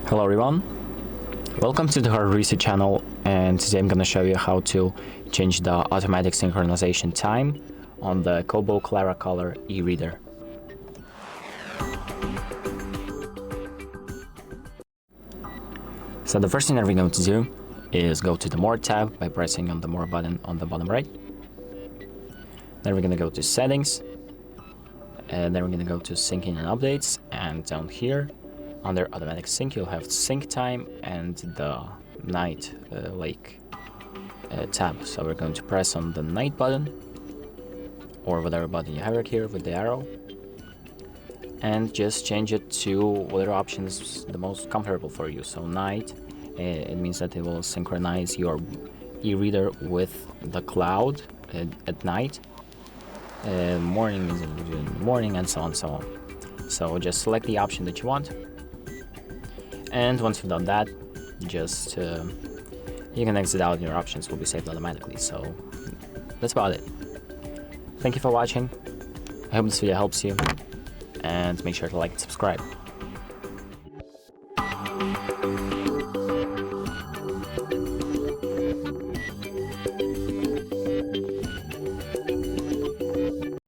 Hello everyone, welcome to the HardReset channel, and today I'm going to show you how to change the automatic synchronization time on the KOBO Clara Colour eReader. So the first thing that we're going to do is go to the More tab by pressing on the More button on the bottom right. Then we're going to go to Settings, and then we're going to go to Syncing and Updates, and down here under Automatic Sync you'll have Sync Time and the Night Lake tab. So we're going to press on the Night button, or whatever button you have right here with the arrow, and just change it to whatever option is the most comfortable for you. So Night, it means that it will synchronize your e-reader with the cloud at night. Morning means in the morning, and so on and so on. So just select the option that you want, and once you've done that, just you can exit out and your options will be saved automatically. So that's about it. Thank you for watching. I hope this video helps you, and make sure to like and subscribe.